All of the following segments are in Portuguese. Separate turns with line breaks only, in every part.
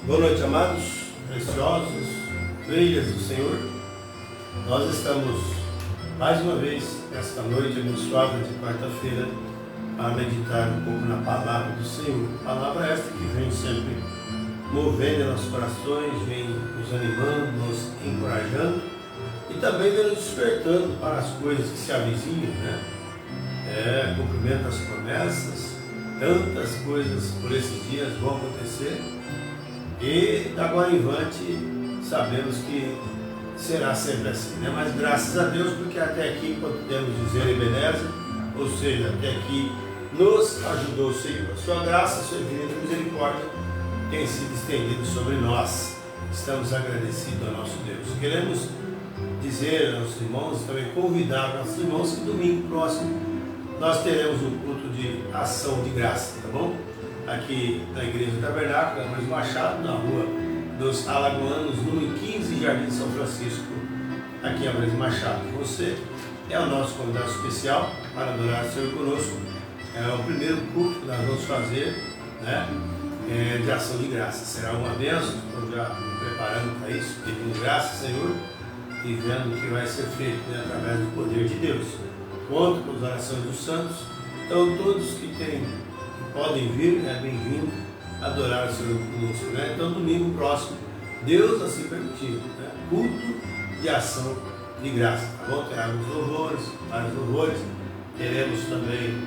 Boa noite, amados, preciosos, filhas do Senhor. Nós estamos mais uma vez esta noite abençoada de quarta-feira a meditar um pouco na palavra do Senhor. Palavra esta que vem sempre movendo nossos corações, vem nos animando, nos encorajando e também vem nos despertando para as coisas que se avizinham, né? Cumprimento das promessas, tantas coisas por esses dias vão acontecer e da agora em diante sabemos que será sempre assim, né? Mas graças a Deus, porque até aqui podemos dizer Ebenezer, ou seja, até aqui nos ajudou o Senhor. A sua graça, a sua infinita misericórdia tem sido estendida sobre nós. Estamos agradecidos ao nosso Deus. Queremos dizer aos irmãos, também convidar nossos irmãos que domingo próximo nós teremos um culto de ação de graça, tá bom? Aqui na Igreja do Tabernáculo, Ambrosio Machado, na rua dos Alagoanos, número 15, Jardim São Francisco, aqui em Ambrosio Machado. Você é o nosso convidado especial para adorar o Senhor conosco. É o primeiro culto que nós vamos fazer, né? De ação de graça. Será uma bênção, estou já me preparando para isso, pedindo graça, Senhor, e vendo o que vai ser feito, né, através do poder de Deus. Conto com as orações dos santos. Então todos que podem vir, é bem-vindo adorar o Senhor conosco, né? Então domingo próximo, Deus assim permitir, né? Culto de ação de graça, tá bom? Teremos vários louvores, teremos também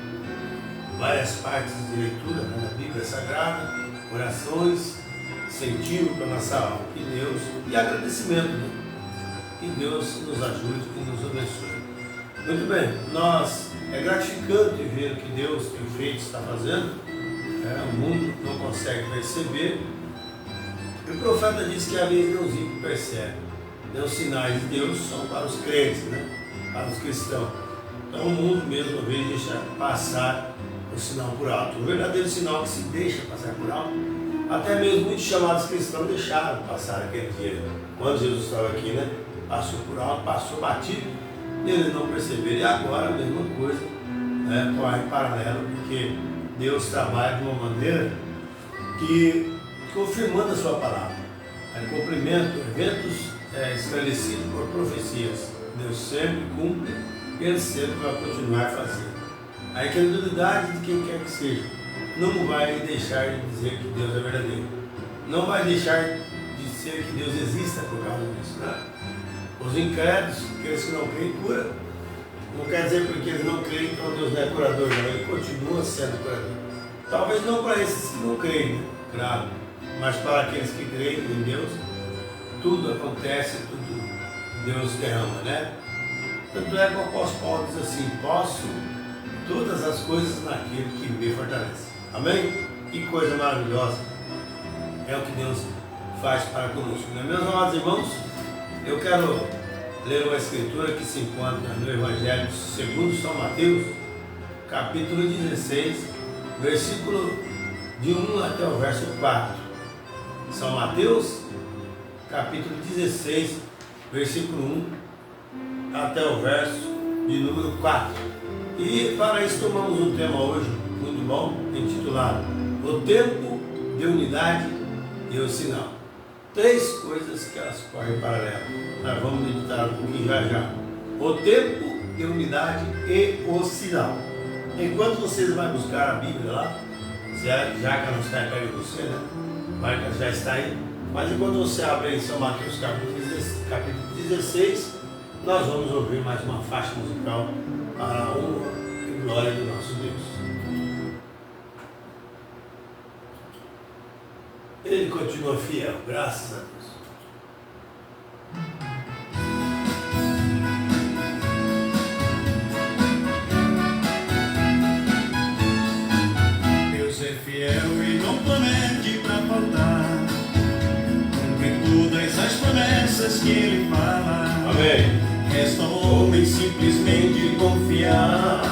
várias partes de leitura, né, da Bíblia Sagrada, orações, incentivo para a nossa alma, que Deus, e agradecimento, né? Que Deus nos ajude e nos abençoe. Muito bem, é gratificante ver o que Deus tem feito, está fazendo, o mundo não consegue perceber, e o profeta diz que a legiãozinha que percebe, os sinais de Deus são para os crentes, né? Para os cristãos. Então o mundo mesmo, às vezes, deixa passar o sinal por alto, o verdadeiro sinal que se deixa passar por alto. Até mesmo muitos chamados cristãos deixaram passar aquele dia, quando Jesus estava aqui, né? Passou por alto, passou batido, eles não perceberam, e agora a mesma coisa, né, corre em paralelo, porque Deus trabalha de uma maneira que, confirmando a sua palavra, cumprimento, eventos esclarecidos por profecias, Deus sempre cumpre e Ele sempre vai continuar fazendo. A incredulidade de quem quer que seja não vai deixar de dizer que Deus é verdadeiro, não vai deixar de ser que Deus exista por causa disso, né? Os incrédulos, aqueles que não creem, cura. Não quer dizer porque eles não creem, então Deus não é curador, não. Ele continua sendo curador. Talvez não para esses que não creem, né? Claro. Mas para aqueles que creem em Deus, tudo acontece, tudo Deus derrama, né? Tanto é que o apóstolo Paulo diz assim: posso todas as coisas naquele que me fortalece. Amém? Que coisa maravilhosa é o que Deus faz para conosco, né? Meus amados irmãos, eu quero ler uma escritura que se encontra no Evangelho segundo São Mateus, capítulo 16, versículo de 1 até o verso 4. São Mateus, capítulo 16, versículo 1 até o verso de número 4. E para isso tomamos um tema hoje muito bom, intitulado O Tempo de Unidade e o Sinal. Três coisas que elas correm em paralelo. Nós vamos meditar um pouquinho já. O tempo de unidade e o sinal. Enquanto vocês vão buscar a Bíblia lá, já que não está perto de você, né? Marca já está aí. Mas enquanto você abre em São Mateus capítulo 16, nós vamos ouvir mais uma faixa musical para a honra e glória do nosso Deus. Ele continua fiel, graças a
Deus. Deus é fiel e não promete para faltar, cumpre todas as promessas que Ele fala.
Amém.
Resta ao homem simplesmente confiar.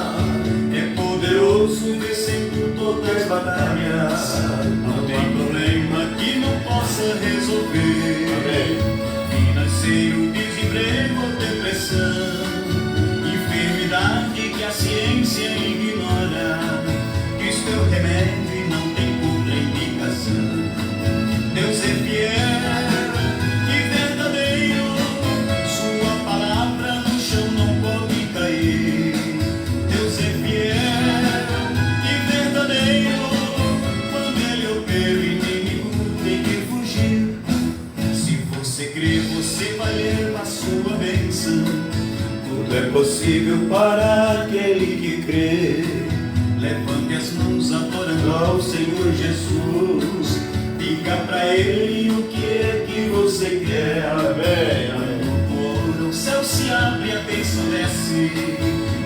É poderoso, vencendo todas as batalhas. Não tem problema que não possa resolver.
Amém.
Financeiro, desemprego ou depressão, enfermidade que a ciência ignora. Cristo é o remédio e não tem contraindicação. Deus é fiel possível para aquele que crê. Levante as mãos adorando ao Senhor Jesus. Diga pra Ele o que é que você quer.
Amém.
Quando o céu se abre, a bênção desce.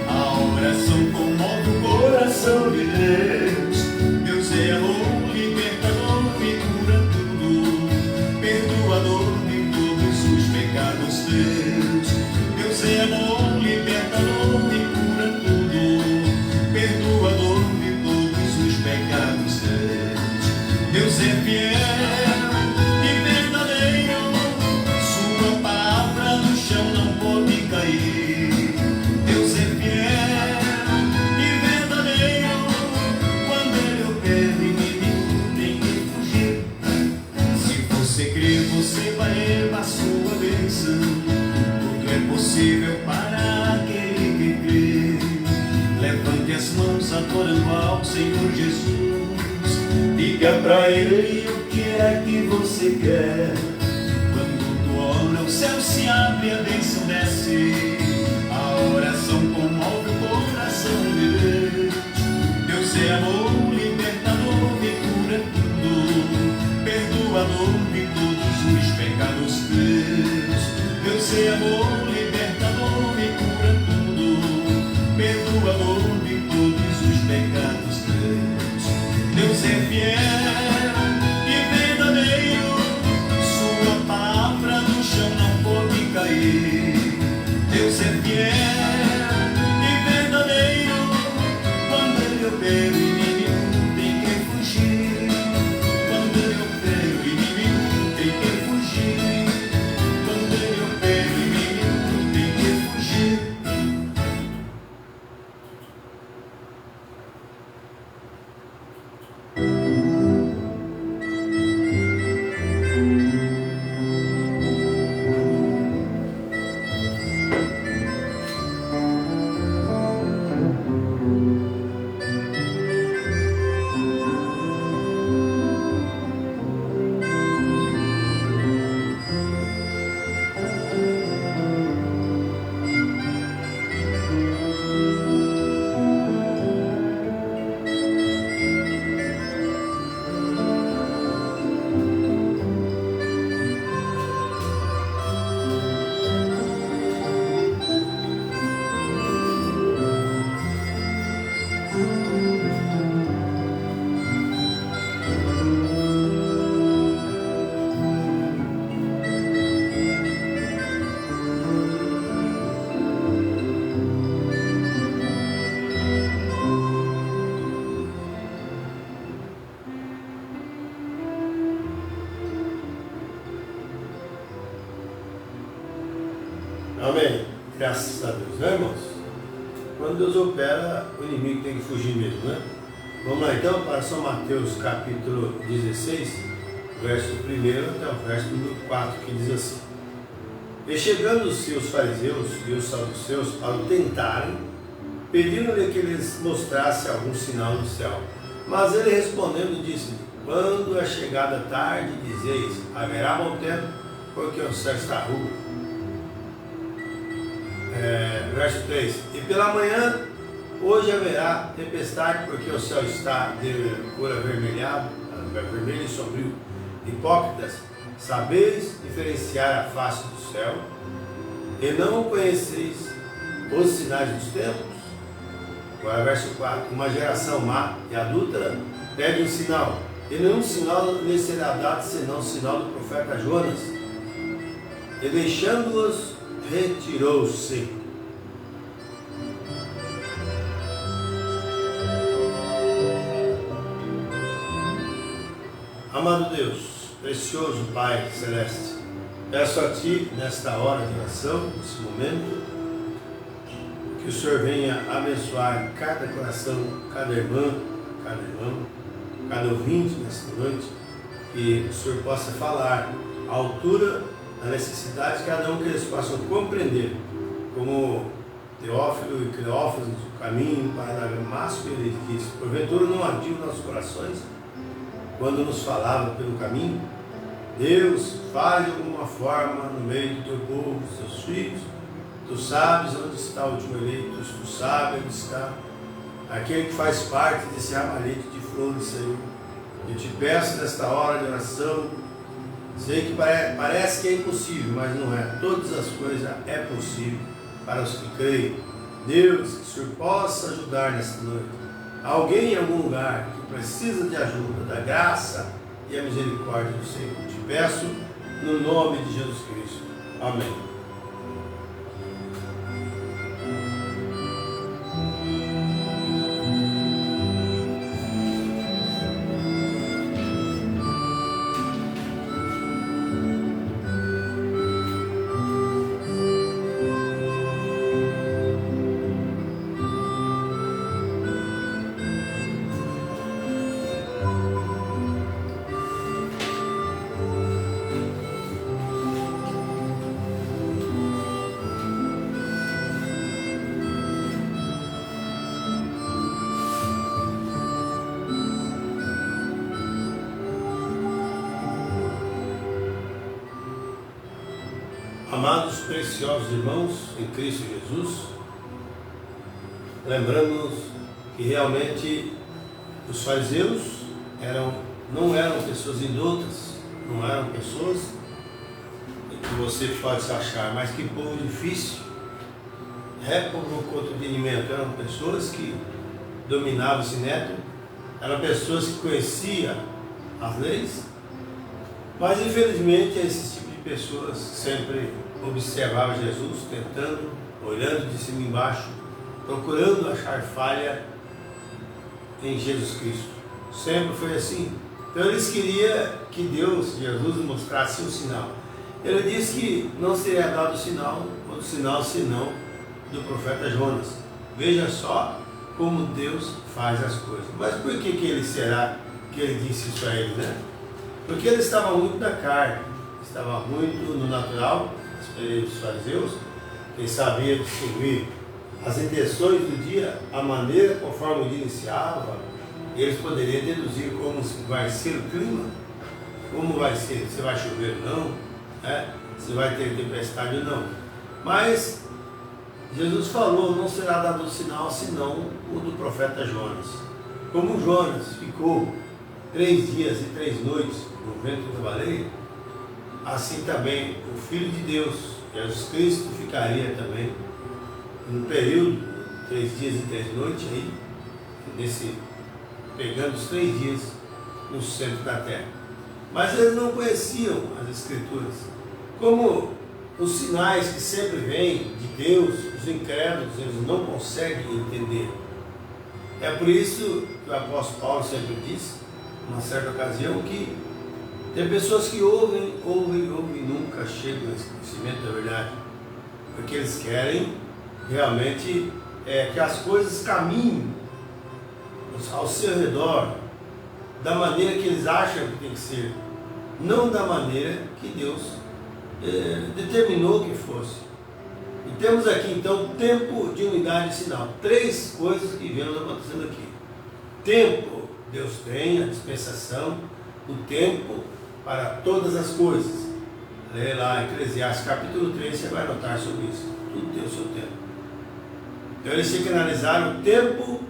A oração comove o coração de Deus. Deus é amor, libertador e cura tudo. Perdoador de todos os pecados teus. Deus é amor, libertador e cura tudo. Perdoador de todos os pecados teus. Deus é fiel e verdadeiro. Sua palavra no chão não pode cair. Deus é fiel e verdadeiro. Quando Ele opera, inimigo tem que fugir. Se você crer, você vai levar sua bênção. Tudo é possível para aquele que crê. Levante as mãos adorando ao Senhor Jesus. Diga pra Ele o que é que você quer. Quando tu ora, o céu se abre, a bênção desce. A oração comove o coração de Deus. Deus é amor, libertador e cura tudo. Perdoador de todos os pecados teus. Deus é amor, libertador e cura tudo. Perdoador de todos os pecados teus. Deus é fiel e verdadeiro. Sua palavra no chão não pode cair. Deus é fiel e verdadeiro. Quando Ele opera, o inimigo tem que fugir. Quando Ele opera, o inimigo tem que fugir. Quando Ele opera, o inimigo tem que fugir.
Amém. Graças a Deus, né, irmãos? Quando Deus opera, o inimigo tem que fugir mesmo, né? Vamos lá então para São Mateus capítulo 16, verso 1 até o verso número 4, que diz assim: E chegando-se os fariseus e os saduceus para o tentarem, pediram-lhe que lhes mostrasse algum sinal no céu. Mas ele respondendo disse: Quando é chegada a tarde, dizeis, haverá bom tempo, porque o céu está rubro. Verso 3: E pela manhã, hoje haverá tempestade, porque o céu está de cor avermelhado, vermelho e sombrio. Hipócritas, sabeis diferenciar a face do céu, e não conheceis os sinais dos tempos? Agora, verso 4: Uma geração má e adúltera pede um sinal, e nenhum sinal lhe será dado, senão o sinal do profeta Jonas. E deixando-os, retirou-se. Amado Deus, precioso Pai Celeste, peço a Ti, nesta hora de oração, nesse momento, que o Senhor venha abençoar cada coração, cada irmã, cada irmão, cada ouvinte nesta noite, que o Senhor possa falar à altura da necessidade de cada um, que eles possam compreender, como Teófilo e Cleófas, o caminho para Damasco. Ele disse: porventura não ardiam nossos corações quando nos falava pelo caminho? Deus, fale de alguma forma no meio do teu povo, dos teus filhos, Tu sabes onde está o teu eleito, tu sabes onde está aquele que faz parte desse ramalhete de flores, Senhor. Eu te peço nesta hora de oração, sei que parece que é impossível, mas não é. Todas as coisas é possível para os que creem. Deus, que o Senhor possa ajudar nesta noite. Alguém em algum lugar que precisa de ajuda, da graça e a misericórdia do Senhor. Eu te peço no nome de Jesus Cristo. Amém. Amados preciosos irmãos em Cristo Jesus, lembramos que realmente os fariseus não eram pessoas indultas, não eram pessoas que você pode se achar, mas que povo difícil, réprobo contra o entendimento, eram pessoas que dominavam esse método, eram pessoas que conheciam as leis, mas infelizmente esse tipo de pessoas sempre observava Jesus, tentando, olhando de cima e embaixo, procurando achar falha em Jesus Cristo. Sempre foi assim. Então eles queriam que Deus, Jesus, mostrasse um sinal. Ele disse que não seria dado sinal, outro sinal senão do profeta Jonas. Veja só como Deus faz as coisas. Mas por que será que ele disse isso a ele, né? Porque ele estava muito na carne, estava muito no natural. Os fariseus, quem sabia distinguir as intenções do dia, a maneira conforme o dia iniciava, eles poderiam deduzir como vai ser o clima, como vai ser, se vai chover ou não, né? Se vai ter tempestade ou não. Mas Jesus falou, não será dado sinal senão o do profeta Jonas. Como Jonas ficou 3 dias e 3 noites no ventre da baleia, assim também o Filho de Deus, Jesus Cristo, ficaria também no período, 3 dias e 3 noites, aí, pegando os 3 dias no centro da terra. Mas eles não conheciam as Escrituras. Como os sinais que sempre vêm de Deus, os incrédulos, eles não conseguem entender. É por isso que o apóstolo Paulo sempre disse, numa certa ocasião, que tem pessoas que ouvem e nunca chegam a esse conhecimento da verdade, porque eles querem realmente que as coisas caminhem ao seu redor da maneira que eles acham que tem que ser, não da maneira que Deus determinou que fosse. E temos aqui então tempo de unidade e sinal, 3 coisas que vemos acontecendo aqui. Tempo, Deus tem a dispensação, o tempo para todas as coisas. Lê lá Eclesiastes capítulo 3, você vai notar sobre isso. Tudo tem o seu tempo. Então eles tinham que analisar o tempo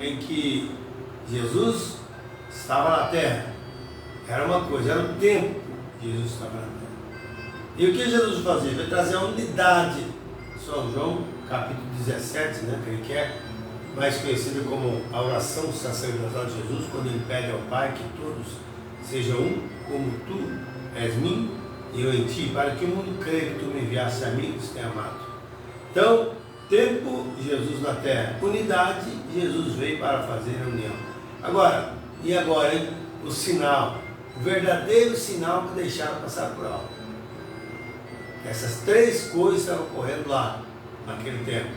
em que Jesus estava na terra. Era uma coisa, era o tempo que Jesus estava na terra. E o que Jesus fazia? Ele vai trazer a unidade. São João capítulo 17, né, que ele quer, mais conhecido como a oração sacerdotal de Jesus, quando ele pede ao Pai que todos sejam um, como tu és mim e eu em ti, para que o mundo creia que tu me enviaste a mim e os tenha amado. Então, tempo, Jesus na terra. Unidade, Jesus veio para fazer a união. Agora, e agora, hein? O sinal, o verdadeiro sinal que deixaram passar por alto. Essas 3 coisas estavam ocorrendo lá, naquele tempo,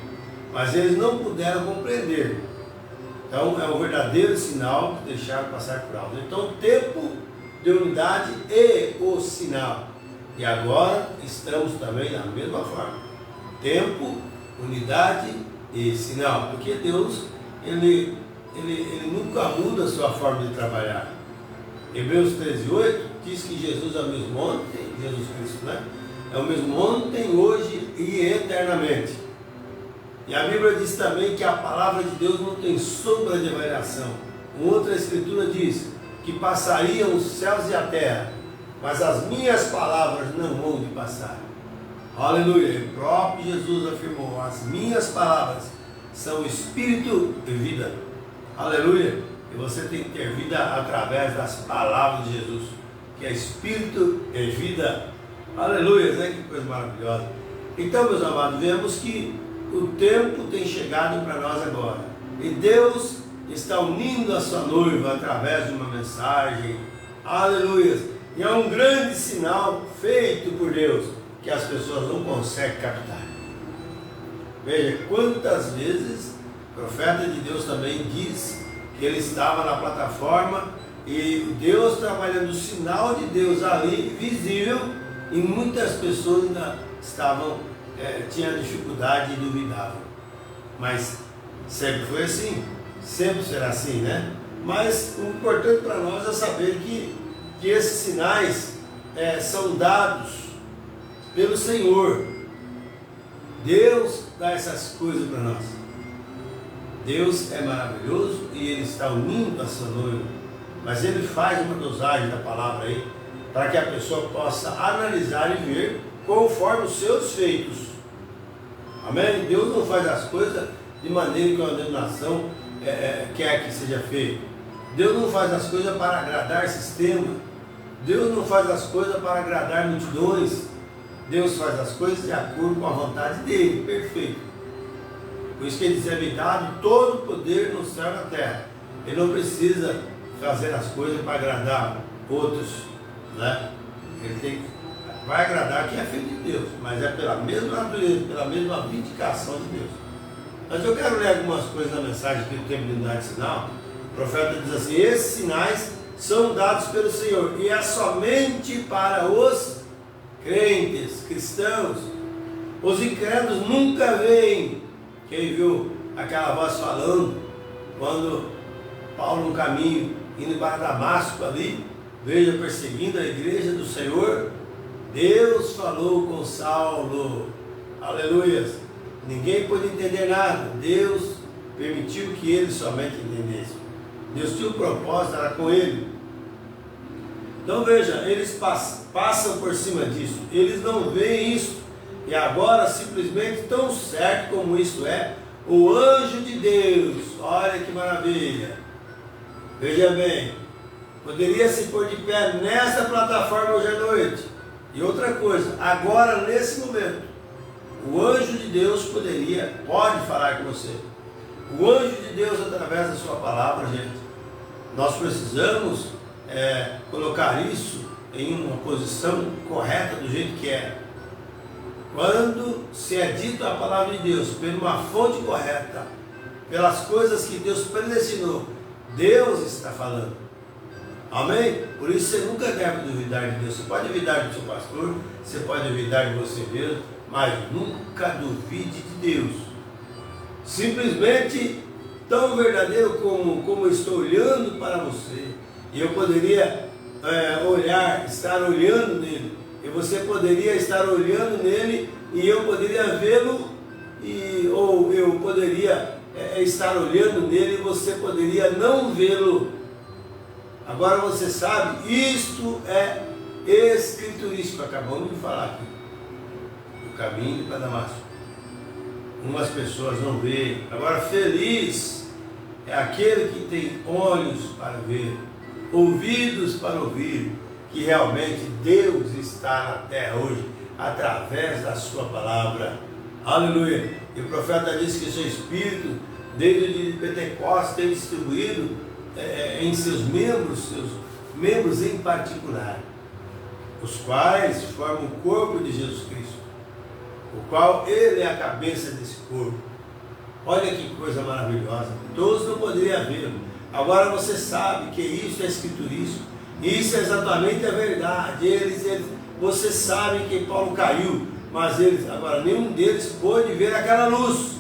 mas eles não puderam compreender. Então, é o verdadeiro sinal que deixaram passar por alto. Então, tempo de unidade e o sinal. E agora estamos também na mesma forma. Tempo, unidade e sinal. Porque Deus, ele nunca muda a sua forma de trabalhar. Hebreus 13:8 diz que Jesus é o mesmo ontem, Jesus Cristo, né? É o mesmo ontem, hoje e eternamente. E a Bíblia diz também que a palavra de Deus não tem sombra de variação. Outra escritura diz que passariam os céus e a terra, mas as minhas palavras não vão de passar. Aleluia! O próprio Jesus afirmou: as minhas palavras são espírito e vida. Aleluia! E você tem que ter vida através das palavras de Jesus, que é espírito e vida. Aleluia! Né? Que coisa maravilhosa. Então, meus amados, vemos que o tempo tem chegado para nós agora. E Deus está unindo a sua noiva através de uma mensagem. Aleluia! E é um grande sinal feito por Deus que as pessoas não conseguem captar. Veja quantas vezes o profeta de Deus também diz que ele estava na plataforma e Deus trabalhando, o sinal de Deus ali visível, e muitas pessoas ainda estavam, tinham dificuldade e duvidavam. Mas sempre foi assim, sempre será assim, né? Mas o importante para nós é saber que esses sinais são dados pelo Senhor. Deus dá essas coisas para nós. Deus é maravilhoso e Ele está unindo a sua noiva, mas Ele faz uma dosagem da palavra aí, para que a pessoa possa analisar e ver conforme os seus feitos. Amém? Deus não faz as coisas de maneira que a denominação quer que seja feito. Deus não faz as coisas para agradar sistema. Deus não faz as coisas para agradar multidões. Deus faz as coisas de acordo com a vontade dele, perfeito. Por isso que ele diz: é-me dado todo o poder no céu e na terra. Ele não precisa fazer as coisas para agradar outros, né? Ele vai agradar quem é filho de Deus, mas é pela mesma natureza, pela mesma vindicação de Deus. Mas eu quero ler algumas coisas na mensagem que o tempo de dar de sinal. O profeta diz assim: esses sinais são dados pelo Senhor, e é somente para os crentes, cristãos. Os incrédulos nunca veem. Quem viu aquela voz falando, quando Paulo no caminho, indo para Damasco ali, veio perseguindo a igreja do Senhor, Deus falou com Saulo, aleluia. Ninguém pôde entender nada, Deus permitiu que ele somente entendesse. Deus tinha um propósito, era com ele. Então veja, eles passam por cima disso, eles não veem isso. E agora, simplesmente, tão certo como isso é, o anjo de Deus, olha que maravilha, veja bem, poderia se pôr de pé nessa plataforma hoje à noite. E outra coisa, agora nesse momento, o anjo de Deus pode falar com você. O anjo de Deus, através da sua palavra, gente, nós precisamos colocar isso em uma posição correta, do jeito que é. Quando se é dito a palavra de Deus por uma fonte correta, pelas coisas que Deus predestinou, Deus está falando. Amém? Por isso você nunca deve duvidar de Deus. Você pode duvidar do seu pastor, você pode duvidar de você mesmo, mas nunca duvide de Deus. Simplesmente tão verdadeiro como eu estou olhando para você, e eu poderia estar olhando nele, e você poderia estar olhando nele, e eu poderia vê-lo, ou eu poderia estar olhando nele, e você poderia não vê-lo. Agora você sabe, isto é escriturístico, acabamos de falar aqui, o caminho para Damasco. Umas pessoas não veem. Agora, feliz é aquele que tem olhos para ver, ouvidos para ouvir, que realmente Deus está na terra hoje, através da sua palavra. Aleluia! E o profeta disse que o seu Espírito, desde o dia de Pentecostes, tem distribuído em seus membros em particular, os quais formam o corpo de Jesus Cristo, o qual Ele é a cabeça desse corpo. Olha que coisa maravilhosa, todos não poderiam vê-lo. Agora você sabe que isso é escriturístico, isso é exatamente a verdade. Você sabe que Paulo caiu, mas agora nenhum deles pôde ver aquela luz.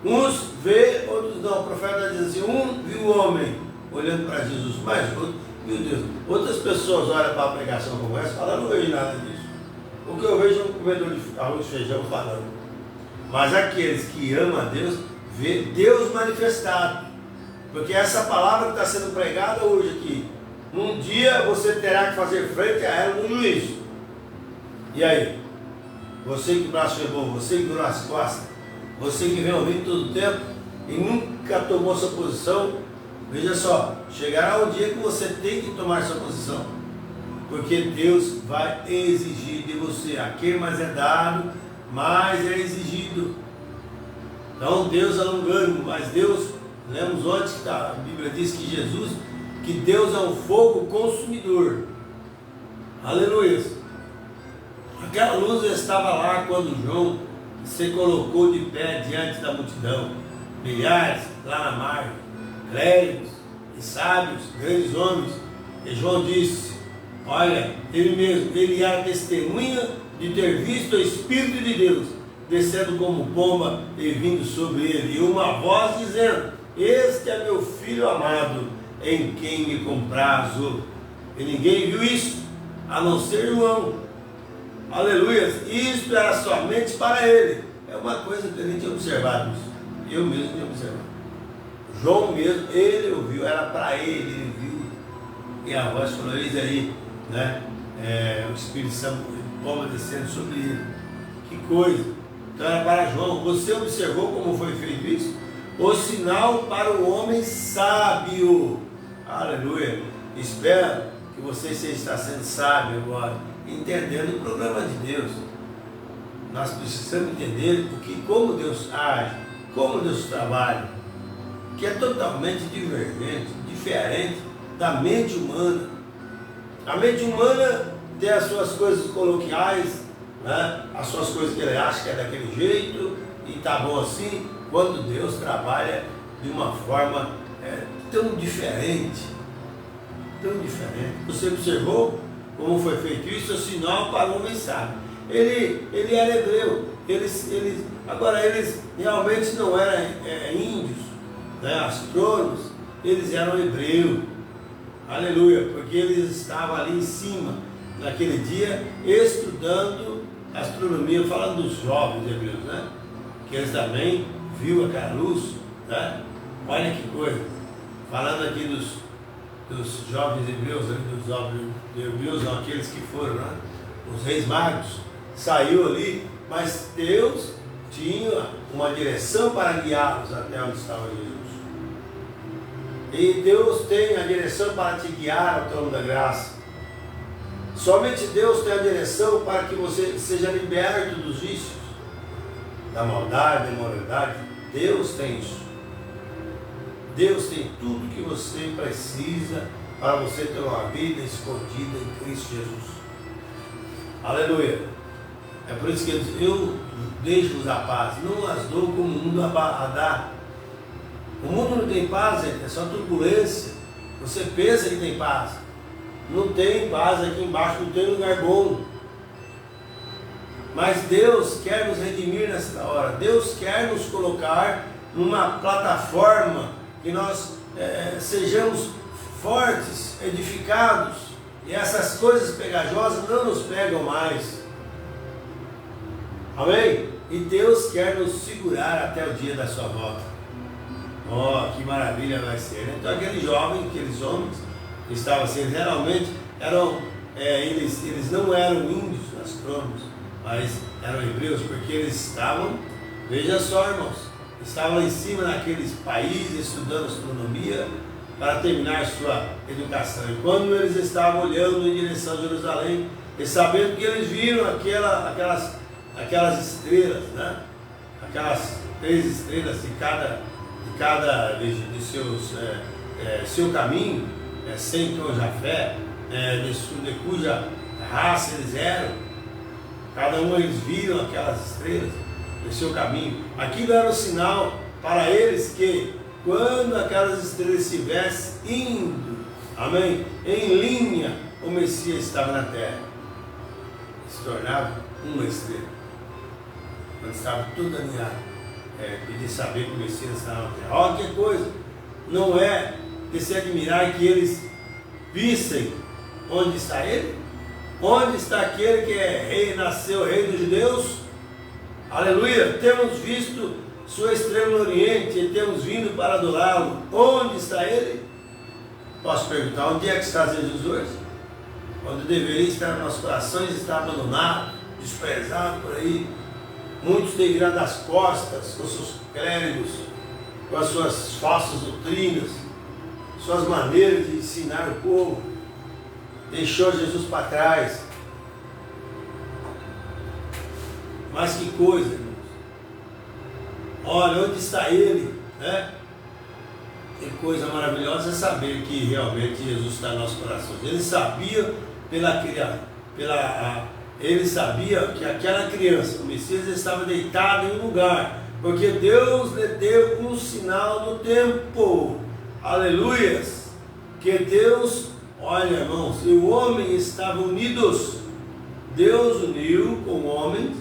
Uns vê, outros não. O profeta diz assim: um viu o homem olhando para Jesus, mas outro, meu Deus, outras pessoas olham para a pregação como essa e falam: não vejo nada disso. O que eu vejo é um comedor de arroz e feijão falando. Mas aqueles que amam a Deus, vê Deus manifestado. Porque essa palavra que está sendo pregada hoje aqui, um dia você terá que fazer frente a ela no juízo. E aí? Você que blasfemou, você que virou as costas, você que vem ouvindo todo o tempo e nunca tomou sua posição, veja só, chegará o dia que você tem que tomar sua posição. Porque Deus vai exigir de você. A quem mais é dado, mais é exigido. Então Deus é um engano, mas Deus, lemos ontem que a Bíblia diz que Jesus, que Deus é um fogo consumidor. Aleluia. Aquela luz estava lá quando João se colocou de pé diante da multidão. Milhares lá na margem, clérigos e sábios, grandes homens. E João disse, olha, ele mesmo, ele era testemunha de ter visto o Espírito de Deus descendo como pomba e vindo sobre ele. E uma voz dizendo, este é meu filho amado, em quem me comprazo. E ninguém viu isso, a não ser João. Aleluia. Isto era somente para ele. É uma coisa que a gente tinha observado isso. Eu mesmo tinha observado. João mesmo, ele ouviu, era para ele viu. E a voz falou, eis aí, né? O Espírito Santo, pomba descendo sobre ele. Que coisa. Então era para João. Você observou como foi feito isso? O sinal para o homem sábio. Aleluia. Espero que você está sendo sábio agora, entendendo o programa de Deus. Nós precisamos entender como Deus age, como Deus trabalha, que é totalmente divergente, diferente da mente humana. A mente humana tem as suas coisas coloquiais, né? As suas coisas que ele acha que é daquele jeito, e tá bom assim, quando Deus trabalha de uma forma tão diferente. Você observou como foi feito isso? É o sinal para o homem sábio. Ele era hebreu. Agora eles realmente não eram índios, né, astrônomos. Eles eram hebreus. Aleluia. Porque eles estavam ali em cima, naquele dia, estudando astronomia, falando dos jovens hebreus, né? Que eles também viu aquela luz, né? Olha que coisa. Falando aqui dos jovens hebreus, né? Dos jovens hebreus, não, aqueles que foram, né? Os reis magos, saiu ali, mas Deus tinha uma direção para guiá-los até onde estava Jesus. E Deus tem a direção para te guiar ao trono da graça. Somente Deus tem a direção para que você seja liberto dos vícios, da maldade, da imoralidade. Deus tem isso. Deus tem tudo que você precisa para você ter uma vida escondida em Cristo Jesus. Aleluia. É por isso que eu deixo-vos a paz, não as dou como o mundo a dá. O mundo não tem paz, é só turbulência. Você pensa que tem paz. Não tem paz aqui embaixo, não tem lugar bom. Mas Deus quer nos redimir nessa hora. Deus quer nos colocar numa plataforma que nós sejamos fortes, edificados, e essas coisas pegajosas não nos pegam mais. Amém? E Deus quer nos segurar até o dia da sua volta. Oh, que maravilha vai ser, né? Então aqueles jovens, aqueles homens que estavam assim, geralmente eram, eles não eram índios, astrônomos, mas eram hebreus, porque eles estavam, veja só, irmãos, estavam lá em cima naqueles países estudando astronomia para terminar sua educação. E quando eles estavam olhando em direção a Jerusalém, e sabendo que eles viram aquelas estrelas, né? Aquelas 3 estrelas de cada de seu caminho, sem Jafé, de cuja raça eles eram, cada um eles viram aquelas estrelas de seu caminho. Aquilo era um sinal para eles que quando aquelas estrelas estivessem indo, amém, em linha, o Messias estava na terra. Se tornava uma estrela. Quando estava tudo alinhado, de saber que o Messias estava na terra. Olha que coisa! Não é de se admirar que eles vissem onde está ele? Onde está aquele que é rei, nasceu rei dos judeus? Aleluia! Temos visto sua estrela no Oriente e temos vindo para adorá-lo. Onde está ele? Posso perguntar, onde é que está Jesus hoje? Quando deveria estar nos nossos corações, está abandonado, desprezado por aí. Muitos têm virado as costas com seus clérigos, com as suas falsas doutrinas, suas maneiras de ensinar o povo. Deixou Jesus para trás. Mas que coisa, irmãos. Olha, onde está ele, né? Que coisa maravilhosa é saber que realmente Jesus está em nossos corações. Ele sabia ele sabia que aquela criança, o Messias, estava deitado em um lugar, porque Deus lhe deu um sinal do tempo. Aleluias! Que Deus, olha, irmãos, e o homem estavam unidos. Deus uniu com o homem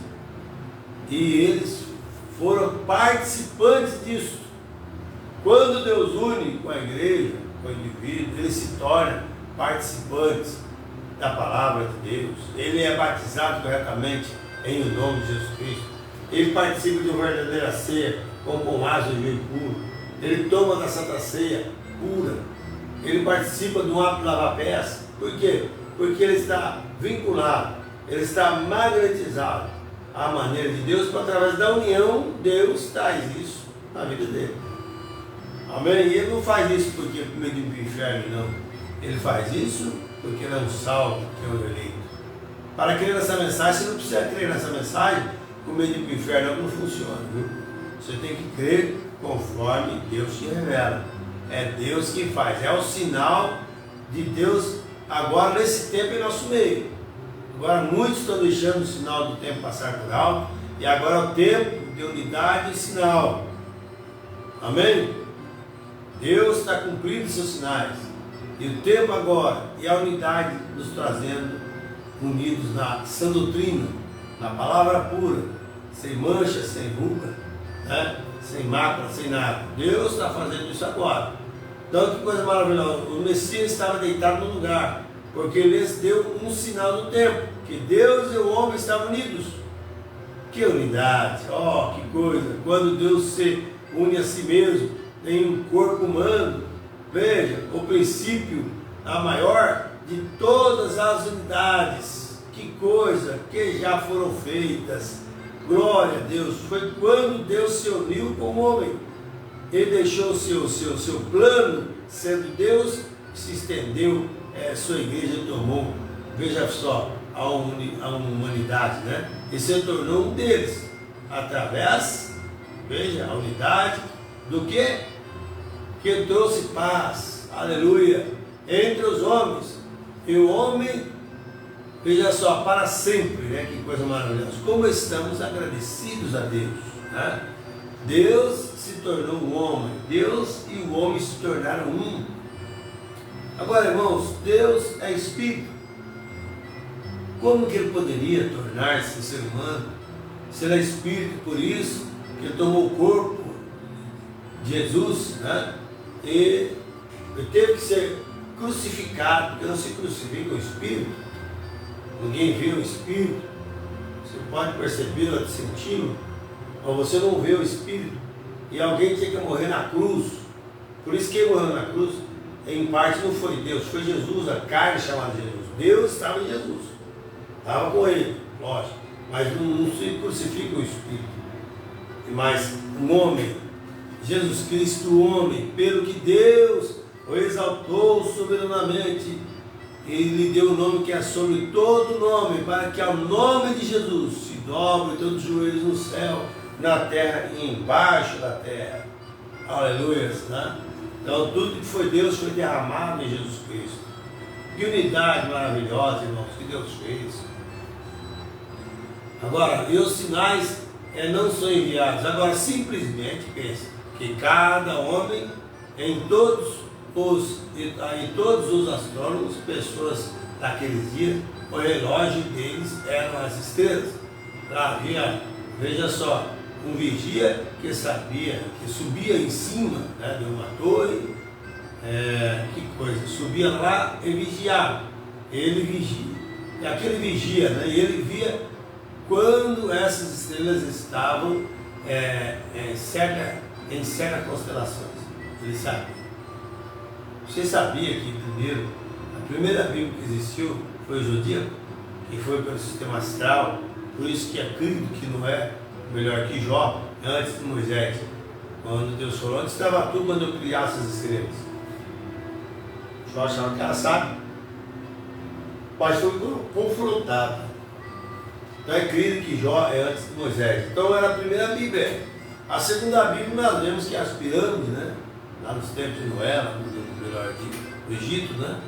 e eles foram participantes disso. Quando Deus une com a igreja, com o indivíduo, ele se torna participante da palavra de Deus. Ele é batizado corretamente em o nome de Jesus Cristo. Ele participa de uma verdadeira ceia com pomazes de vinho puro. Ele toma da Santa Ceia pura. Ele participa do ato de lavar pés. Por quê? Porque ele está vinculado, ele está magnetizado à maneira de Deus, para através da união, Deus traz isso na vida dele. Amém? E ele não faz isso porque é medo do inferno, não. Ele faz isso porque ele é um salvo, que é um eleito. Para crer nessa mensagem, você não precisa crer nessa mensagem com medo do inferno, não funciona, viu? Você tem que crer conforme Deus te revela. É Deus que faz, é o sinal de Deus agora nesse tempo em nosso meio. Agora muitos estão deixando o sinal do tempo passar por alto, e agora é o tempo de unidade e sinal. Amém? Deus está cumprindo seus sinais, e o tempo agora, e a unidade nos trazendo unidos na sã doutrina, na palavra pura, sem mancha, sem ruga, né? Sem mácula, sem nada. Deus está fazendo isso agora. Então que coisa maravilhosa, o Messias estava deitado no lugar, porque ele lhes deu um sinal do tempo, que Deus e o homem estavam unidos. Que unidade, oh, que coisa, quando Deus se une a si mesmo em um corpo humano. Veja, o princípio, a maior de todas as unidades, que coisa, que já foram feitas. Glória a Deus, foi quando Deus se uniu com o homem. Ele deixou o seu plano, sendo Deus, se estendeu, sua igreja tomou, veja só, a humanidade, né? E se tornou um deles, através, veja, a unidade do que trouxe paz, aleluia, entre os homens. E o homem, veja só, para sempre, né? Que coisa maravilhosa. Como estamos agradecidos a Deus, né? Deus se tornou um homem, Deus e o homem se tornaram um. Agora, irmãos, Deus é Espírito. Como que ele poderia tornar-se ser humano se ele é Espírito? Por isso que ele tomou o corpo de Jesus, né? E ele teve que ser crucificado, porque não se crucifica o Espírito. Ninguém vê o Espírito. Você pode perceber, senti-lo, mas você não vê o Espírito. E alguém tinha que morrer na cruz. Por isso que ele morreu na cruz, em parte não foi Deus, foi Jesus, a carne chamada Jesus. Deus estava em Jesus, estava com ele, lógico, mas não se crucifica o Espírito. Mas um homem, Jesus Cristo, o homem, pelo que Deus o exaltou soberanamente, ele lhe deu o nome que é sobre todo nome, para que ao nome de Jesus se dobre todos os joelhos no céu, na terra e embaixo da terra. Aleluia, né? Então tudo que foi Deus foi derramado em Jesus Cristo. Que unidade maravilhosa, irmãos, que Deus fez. Agora, e os sinais não são enviados. Agora, simplesmente pensa que cada homem, em todos os astrônomos, pessoas daqueles dias, o relógio deles eram as estrelas. Havia, veja só, um vigia que sabia, que subia em cima, né, de uma torre, que coisa, subia lá e vigiava. Ele vigia. E aquele vigia, né? E ele via quando essas estrelas estavam em certas constelações. Ele sabia. Você sabia que a primeira Bíblia que existiu foi o Zodíaco, que foi pelo sistema astral, por isso que acredito que não é melhor que Jó, antes de Moisés, quando Deus falou, onde estava tu quando eu criasse as estrelas? Jó achava que era sábio, mas foi confrontado. Então é acredito que Jó é antes de Moisés. Então era a primeira Bíblia. A segunda Bíblia nós vemos que as pirâmides, né? Lá nos tempos de Noé, lá no Egito, né?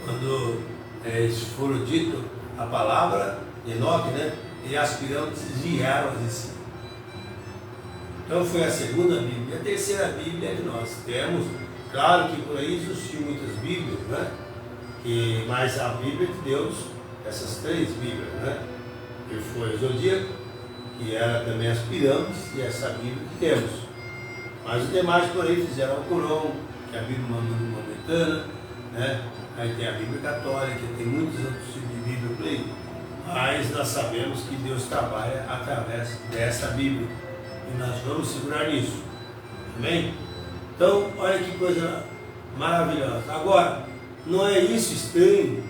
Quando eles foram dito a palavra de Enoque, né? E as pirâmides vieram a existir. Então foi a segunda Bíblia. A terceira Bíblia que nós temos, claro que por aí existiam muitas Bíblias, né? Mas a Bíblia de Deus, essas três Bíblias, né? Que foi o Zodíaco, que era também as pirâmides, e essa Bíblia que temos. Mas os demais por aí fizeram o Corão, que é a Bíblia maometana, né? Aí tem a Bíblia católica, tem muitos outros tipos de Bíblia por aí. Mas nós sabemos que Deus trabalha através dessa Bíblia. E nós vamos segurar nisso. Amém? Então, olha que coisa maravilhosa. Agora, não é isso estranho,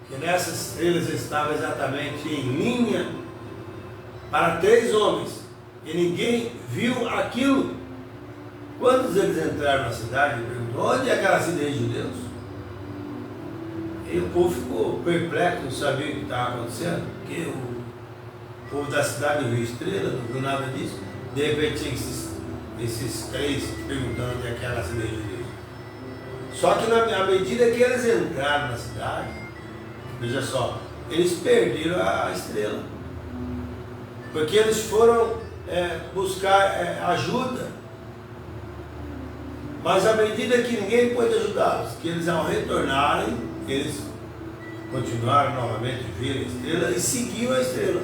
que nessas estrelas estava exatamente em linha para 3 homens. E ninguém viu aquilo. Quando eles entraram na cidade, perguntou, onde é aquela cidade de judeus? E o povo ficou perplexo, não sabia o que estava acontecendo, porque o povo da cidade viu estrela, não viu nada disso. De repente tinha esses 3 perguntando onde é aquela cidade de judeus. Só que à medida que eles entraram na cidade, veja só, eles perderam a estrela. Porque eles foram buscar ajuda. Mas à medida que ninguém pôde ajudá-los, que eles ao retornarem, eles continuaram novamente a ver a estrela e seguiam a estrela.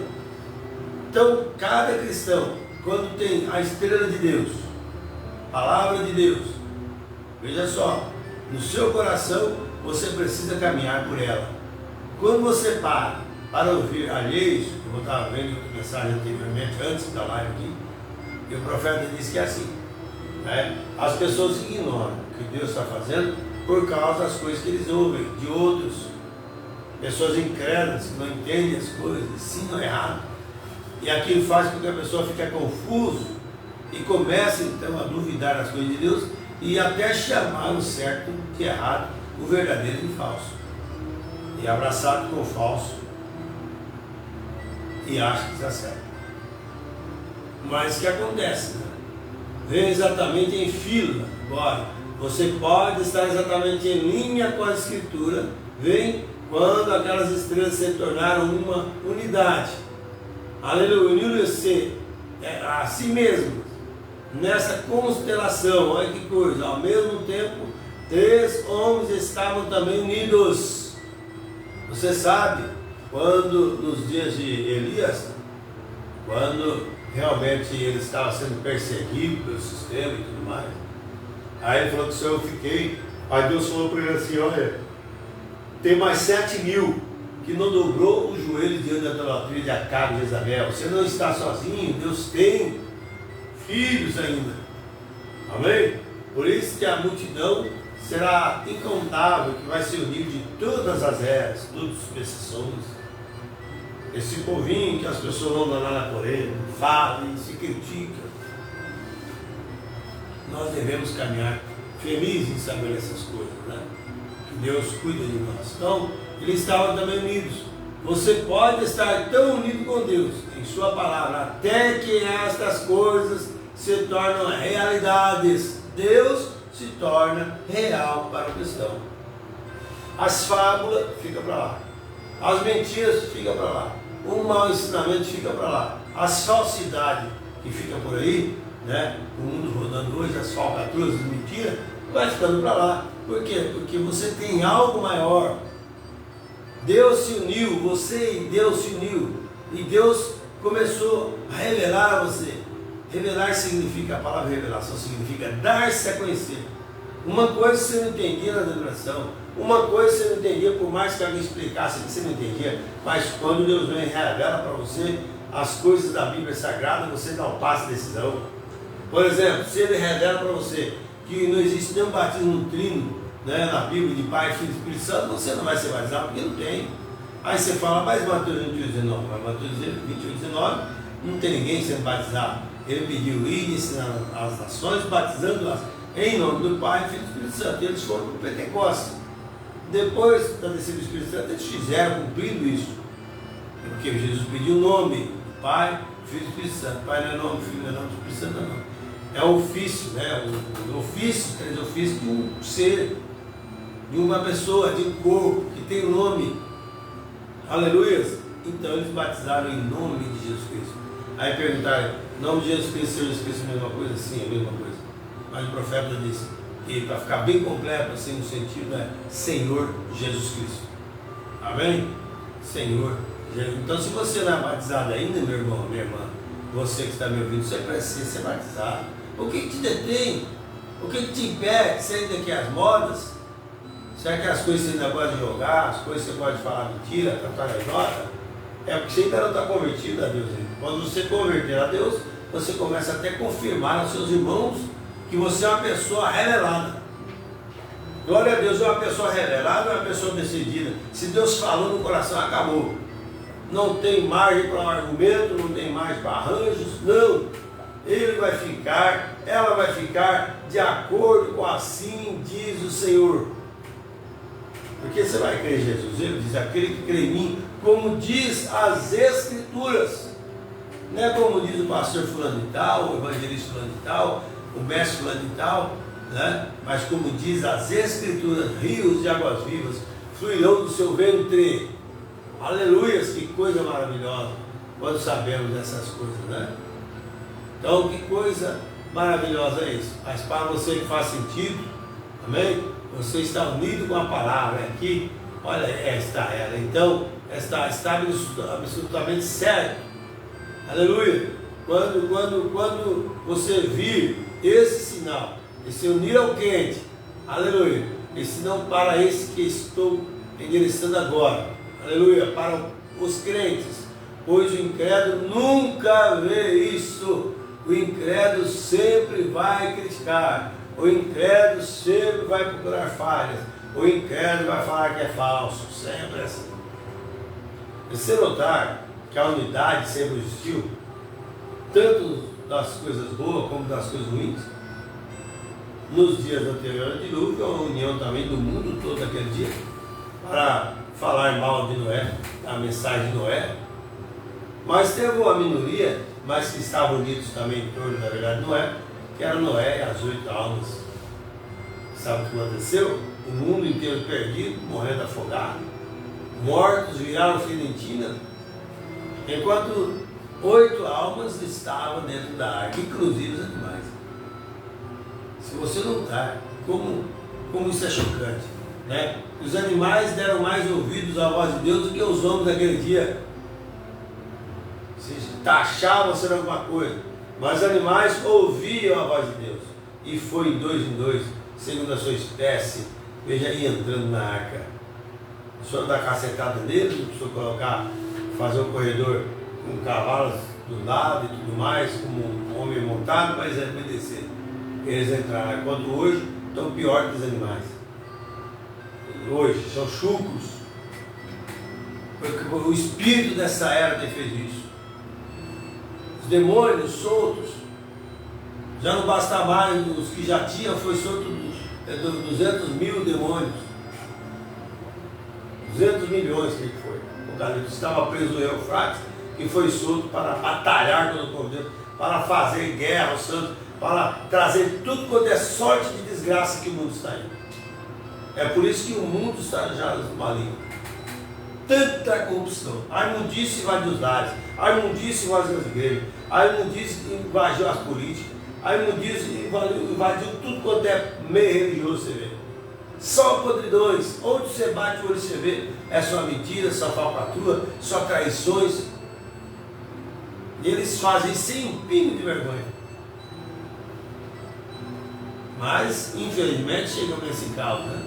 Então, cada cristão, quando tem a estrela de Deus, a palavra de Deus, veja só, no seu coração você precisa caminhar por ela. Quando você para ouvir alheios, como eu estava vendo outra mensagem anteriormente, antes da live aqui, e o profeta disse que é assim, né? As pessoas ignoram o que Deus está fazendo por causa das coisas que eles ouvem de outros, pessoas incrédulas que não entendem as coisas, ensinam errado, e aquilo faz com que a pessoa fique confusa e comece então a duvidar das coisas de Deus e até chamar o certo de errado, o verdadeiro de falso, e abraçado com o falso e acha que está certo. Mas o que acontece, né? Vem exatamente em fila. Agora, você pode estar exatamente em linha com a Escritura, vem quando aquelas estrelas se tornaram uma unidade. Aleluia, unir-se a si mesmo, nessa constelação. Olha que coisa, ao mesmo tempo, 3 homens estavam também unidos. Você sabe, quando nos dias de Elias, quando realmente ele estava sendo perseguido pelo sistema e tudo mais, aí ele falou que se eu fiquei, aí Deus falou para ele assim, olha, tem mais 7.000 que não dobrou o joelho diante da idolatria de Acabe e Jezabel. Você não está sozinho, Deus tem filhos ainda. Amém? Por isso que a multidão será incontável, que vai se unir de todas as eras, todas as pessoas. Esse povinho que as pessoas não dão nada por ele, falam e se criticam. Nós devemos caminhar felizes em saber essas coisas, né? Que Deus cuida de nós. Então, eles estavam também unidos. Você pode estar tão unido com Deus, em sua palavra, até que estas coisas se tornam realidades. Deus se torna real para o cristão. As fábulas ficam para lá. As mentiras ficam para lá. O mau ensinamento fica para lá. As falsidades que ficam por aí, né? O mundo rodando hoje, as falcatruas, as mentiras, vai ficando para lá. Por quê? Porque você tem algo maior. Deus se uniu, você e Deus se uniu. E Deus começou a revelar a você. Revelar significa, a palavra revelação significa dar-se a conhecer. Uma coisa você não entendia na adoração, Uma coisa você não entendia, por mais que alguém explicasse que você não entendia, mas quando Deus vem e revela para você as coisas da Bíblia Sagrada, você dá um passo de decisão. Por exemplo, se ele revela para você que não existe nenhum batismo no trino, né, na Bíblia de Pai, Filho e Espírito Santo, você não vai ser batizado porque não tem. Aí você fala, mas Mateus 28, 19, mas Mateus 28, 19, não tem ninguém sendo batizado. Ele pediu ir ensinar as nações, batizando-as em nome do Pai, Filho e Espírito Santo. E eles foram para o Pentecostes. Depois da descida do Espírito Santo, eles fizeram, cumprindo isso. Porque Jesus pediu o nome do Pai, Filho e Espírito Santo. Pai não é nome, Filho não é nome, Espírito Santo não. É o ofício, né? O ofício, três ofícios de um ser, de uma pessoa, de um corpo, que tem o nome. Aleluia! Então eles batizaram em nome de Jesus Cristo. Aí perguntaram, nome de Jesus Cristo, Senhor Jesus Cristo, a mesma coisa? Sim, a mesma coisa. Mas o profeta disse, e para ficar bem completo, assim, no sentido, é Senhor Jesus Cristo. Amém? Senhor Jesus. Então, se você não é batizado ainda, meu irmão, minha irmã, você que está me ouvindo, você precisa ser batizado. O que te detém? O que te impede? Você ainda quer as modas? Será que as coisas você ainda pode jogar? As coisas você pode falar mentira, cantar nota? É porque você ainda não está convertido a Deus. Quando você converter a Deus, você começa até a confirmar aos seus irmãos que você é uma pessoa revelada. Glória a Deus, é uma pessoa revelada, é uma pessoa decidida. Se Deus falou no coração, acabou. Não tem margem para um argumento, não tem margem para arranjos, não. Ele vai ficar, ela vai ficar de acordo com assim diz o Senhor. Porque você vai crer em Jesus. Ele diz, aquele que crê em mim, como diz as Escrituras. Não é como diz o pastor fulano de tal, o evangelista fulano de tal, o mestre fulano de tal, né? Mas como diz as Escrituras, rios de águas vivas fluirão do seu ventre. Aleluias, que coisa maravilhosa quando sabemos dessas coisas, né? Então, que coisa maravilhosa é isso. Mas para você que faz sentido, amém? Você está unido com a palavra aqui, olha, esta ela. Então, está absolutamente certo. Aleluia. Quando você vir esse sinal, e se unir ao quente, aleluia, esse não para esse que estou endereçando agora, aleluia, para os crentes, pois o incrédulo nunca vê isso. O incrédulo sempre vai criticar, o incrédulo sempre vai procurar falhas, o incrédulo vai falar que é falso, sempre assim. E se notar que a unidade sempre existiu, tanto das coisas boas como das coisas ruins, nos dias anteriores ao dilúvio, a união também do mundo todo naquele dia, para falar mal de Noé, a mensagem de Noé, mas teve uma minoria, mas que estavam unidos também em torno da verdade de Noé, que era Noé e as 8 almas. Sabe o que aconteceu? O mundo inteiro perdido, morrendo afogado, mortos viraram ferentina, enquanto 8 almas estavam dentro da arca, inclusive os animais. Se você notar como isso é chocante, né? Os animais deram mais ouvidos à voz de Deus do que os homens daquele dia. Se taxavam ser alguma coisa, mas os animais ouviam a voz de Deus, e foi em dois, segundo a sua espécie. Veja aí entrando na arca. O senhor dá cacetada neles, não precisa colocar, fazer um corredor com cavalos do lado e tudo mais, como um homem montado, mas é obedecer. Eles entraram. Enquanto hoje estão pior que os animais. Hoje são chucros. Porque o espírito dessa era fez isso. Os demônios soltos, já não basta mais, os que já tinham, foi solto 200 mil demônios. 200 milhões que foi. O Apocalipse estava preso no Eufrates e foi solto para batalhar contra o povo de Deus, para fazer guerra aos santos, para trazer tudo quanto é sorte de desgraça que o mundo está indo. É por isso que o mundo está já maligno. Tanta corrupção, a imundice invadiu os lares, a imundice invadiu as igrejas, a imundice invadiu as políticas, a imundice invadiu tudo quanto é meio religioso, você vê. Só podridões, onde você bate o olho você vê, é só mentira, só falcatrua, só traições. E eles fazem sem um pingo de vergonha. Mas, infelizmente, chegamos nesse caos, né?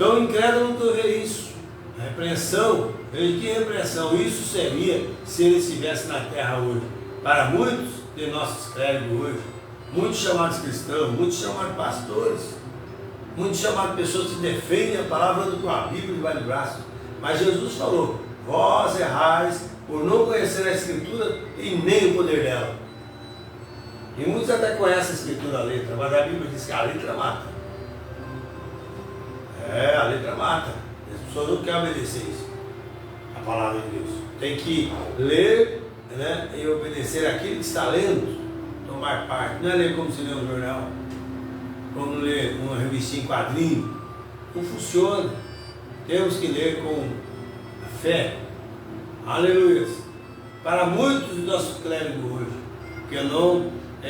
Então, incrédulo não vê isso. A repreensão, veja que repreensão isso seria se ele estivesse na terra hoje. Para muitos de nossos clérigos hoje, muitos chamados cristãos, muitos chamados pastores, muitos chamados pessoas que defendem a palavra com a Bíblia debaixo do braço. Mas Jesus falou: vós errais por não conhecer a Escritura e nem o poder dela. E muitos até conhecem a Escritura, a letra, mas a Bíblia diz que a letra mata. A letra mata. As pessoas não querem obedecer isso, a palavra de Deus. Tem que ler, né, e obedecer aquilo que está lendo, tomar parte. Não é ler como se lê um jornal, como ler uma revistinha em quadrinho. Não funciona. Temos que ler com a fé. Aleluia. Para muitos dos nossos clérigos hoje,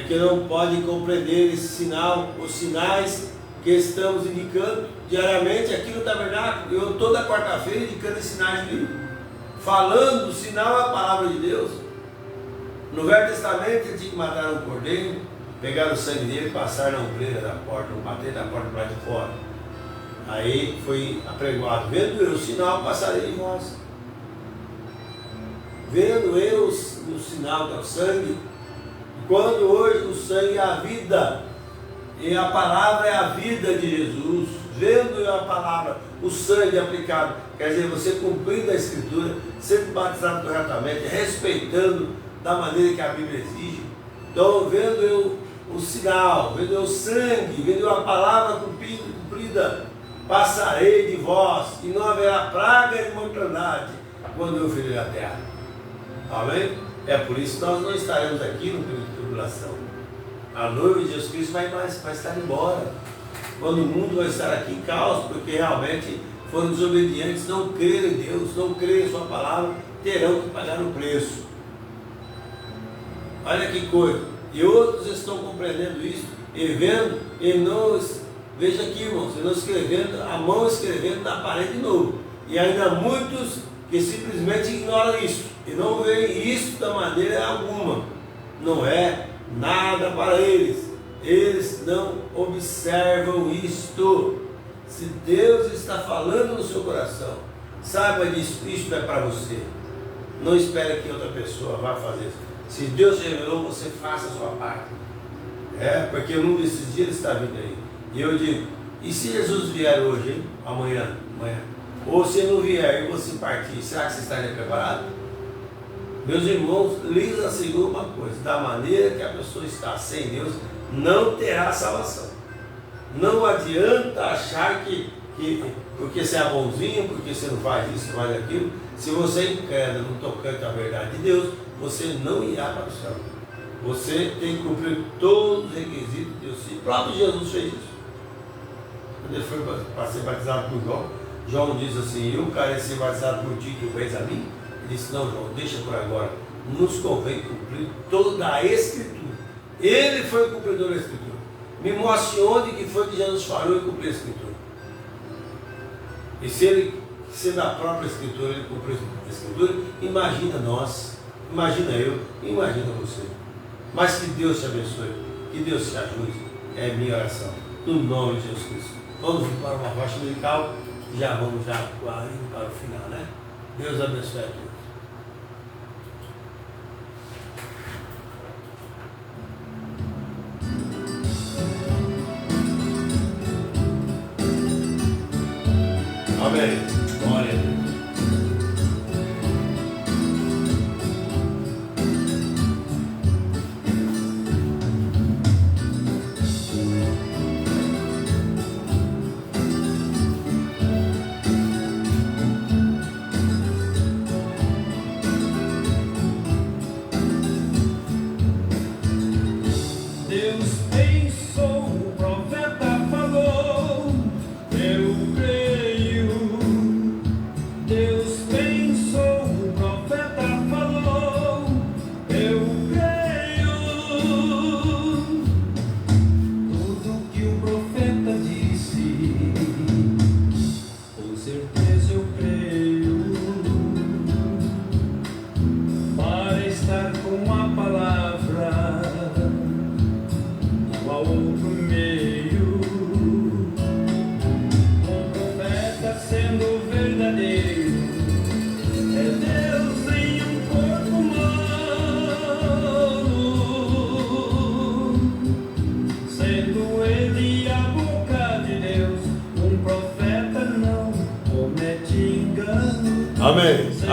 que não podem compreender esse sinal, os sinais que estamos indicando diariamente aqui no tabernáculo. Eu toda quarta-feira indicando esses sinais de livro, falando o sinal é a palavra de Deus. No Velho Testamento ele tinha que matar um cordeiro, pegar o sangue dele, passar na ombreira da porta, bater na porta para de fora. Aí foi apregoado: vendo eu o sinal, passarei de vós. Vendo eu o sinal que é o sangue. Quando hoje o sangue é a vida, e a palavra é a vida de Jesus, vendo a palavra, o sangue aplicado, quer dizer, você cumprindo a Escritura, sendo batizado corretamente, respeitando da maneira que a Bíblia exige. Então, vendo eu o sinal, vendo eu o sangue, vendo eu a palavra cumprida, passarei de vós, e não haverá praga de mortandade quando eu ferir a terra. Amém? É por isso que nós não estaremos aqui no período de tribulação. A noiva de Jesus Cristo vai estar embora. Quando o mundo vai estar aqui em caos, porque realmente foram desobedientes, não creram em Deus, não creram em sua palavra, terão que pagar o preço. Olha que coisa. E outros estão compreendendo isso e vendo, e não, veja aqui, irmãos, e não escrevendo, a mão escrevendo na parede de novo. E ainda muitos que simplesmente ignoram isso e não veem isso da maneira alguma. Não é nada para eles. Eles não observam isto. Se Deus está falando no seu coração, saiba disso, isto é para você. Não espere que outra pessoa vá fazer isso. Se Deus revelou, você faça a sua parte. Porque o mundo desses dias está vindo aí. E eu digo, e se Jesus vier hoje, hein? Amanhã? Ou se não vier e você partir, será que você estaria preparado? Meus irmãos, lhes asseguro uma coisa: da maneira que a pessoa está sem Deus, não terá salvação. Não adianta achar que porque você é bonzinho, porque você não faz isso, não faz aquilo. Se você é incrédulo, não tocante à verdade de Deus, você não irá para o céu. Você tem que cumprir todos os requisitos de Deus. E o próprio Jesus fez isso. Quando ele foi para ser batizado por João, João diz assim: eu quero ser batizado por ti, que tu vens a mim. Ele disse: não, João, deixa por agora. Nos convém cumprir toda a Escritura. Ele foi o cumpridor da Escritura. Me mostre onde que foi que Jesus falou e cumpriu a Escritura. E se ele, sendo a própria Escritura, ele cumpriu a Escritura, imagina nós, imagina eu, imagina você. Mas que Deus te abençoe, que Deus te ajude, é minha oração, no nome de Jesus Cristo. Vamos para uma rocha musical, já vamos indo para o final, né? Deus abençoe a todos. Amém. Glória a Deus.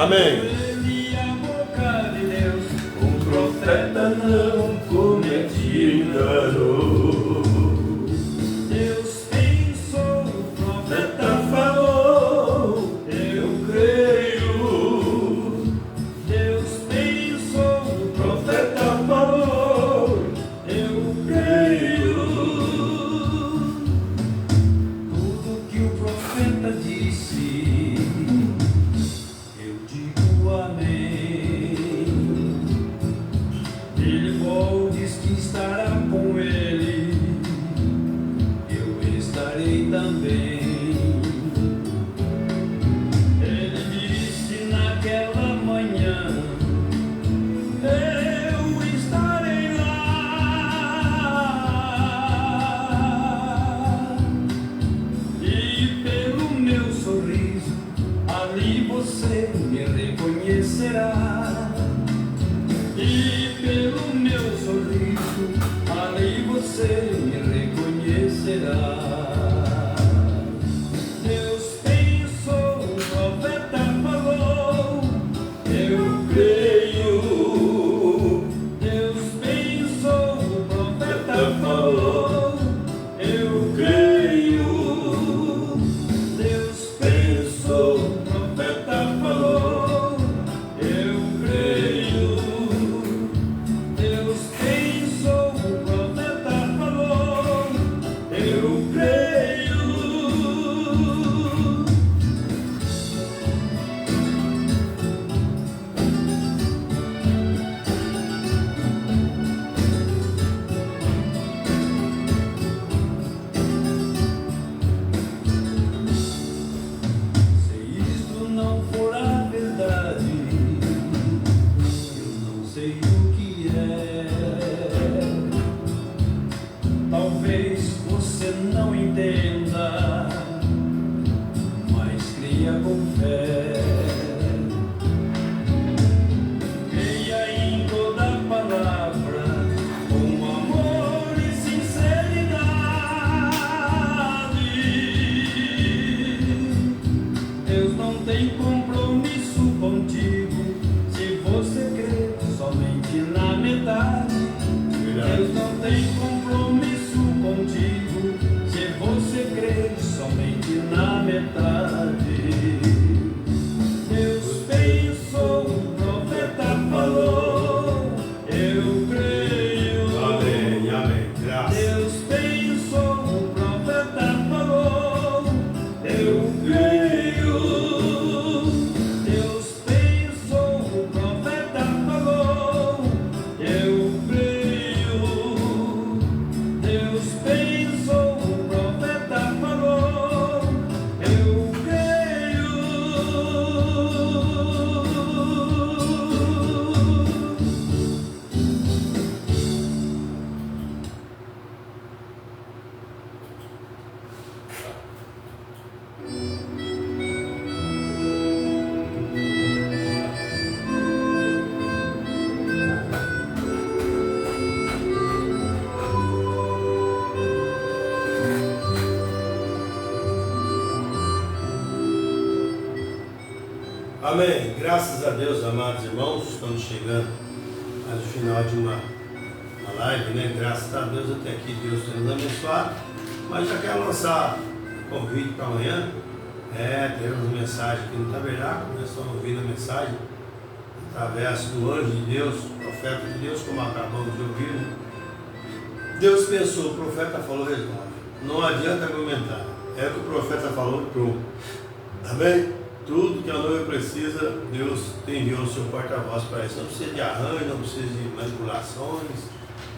Amém.
Ele a boca de Deus, o profeta não comete engano. Deus pensou, o profeta falou, eu creio. Deus pensou, o profeta falou, eu creio. Tudo que o profeta disse, eu digo amém. Ele diz que estará com ele, eu estarei também. Ele disse naquela manhã, eu estarei lá. E pelo meu sorriso, ali você me reconhecerá. E pelo meu sorriso, ali você me reconhecerá. Deus pensou, o profeta falou, eu creio. Deus pensou, o profeta falou, eu creio. Deus pensou, o profeta falou, eu creio. Deus pensou, o profeta falou, eu creio. Se isto não for a verdade, eu não sei o que é. Talvez você não entenda, mas creia com fé. Creia em toda palavra, com amor e sinceridade. Deus não tem compromisso contigo se você crer somente na metade. Deus não tem compromisso contigo se você crer somente na metade. Deus pensou, o profeta falou, eu creio.
Amém, amém. Graças.
Deus pensou, o profeta falou, eu creio. Deus pensou, o profeta falou, eu creio. Deus pensou, o profeta falou, eu creio.
Amém. Graças a Deus, amados irmãos, estamos chegando ao final de uma live, né? Graças a Deus até aqui Deus tem nos abençoado. Mas já quero lançar um convite para amanhã. Teremos mensagem aqui no tabernáculo, nós estamos ouvindo a mensagem através do anjo de Deus, profeta de Deus, como acabamos de ouvir, né? Deus pensou, o profeta falou, responde. Não adianta argumentar. É o que o profeta falou, pronto. Amém? Tudo que a noiva precisa, Deus enviou o seu porta-voz para isso. Não precisa de arranjo, não precisa de manipulações,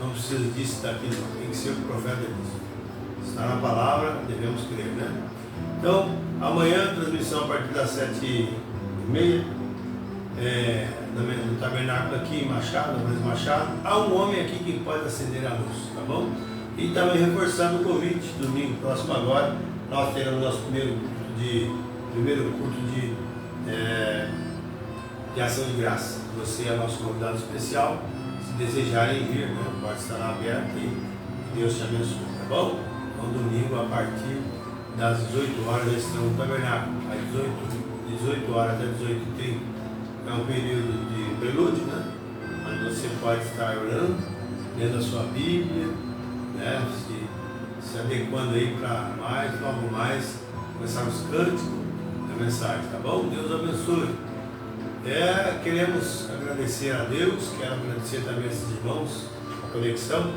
não precisa disso, daquilo. Tem que ser o que o profeta disse. Está na palavra, devemos crer, né? Então, amanhã, transmissão a partir das 7h30, no tabernáculo aqui em Machado, no Machado. Há um homem aqui que pode acender a luz, tá bom? E também reforçando o convite, domingo próximo agora, nós teremos nosso primeiro culto de ação de graça. Você é nosso convidado especial. Se desejarem vir, né, a porta estará aberta e Deus te abençoe, tá bom? Então, domingo, a partir das 18 horas, nós estamos no tabernáculo, às 18 horas até 18h30, é um período de prelúdio, né? Onde você pode estar orando, lendo a sua Bíblia, né? Se adequando aí para logo mais, começar os cânticos da mensagem, tá bom? Deus abençoe. Queremos agradecer a Deus, quero agradecer também a esses irmãos, a conexão.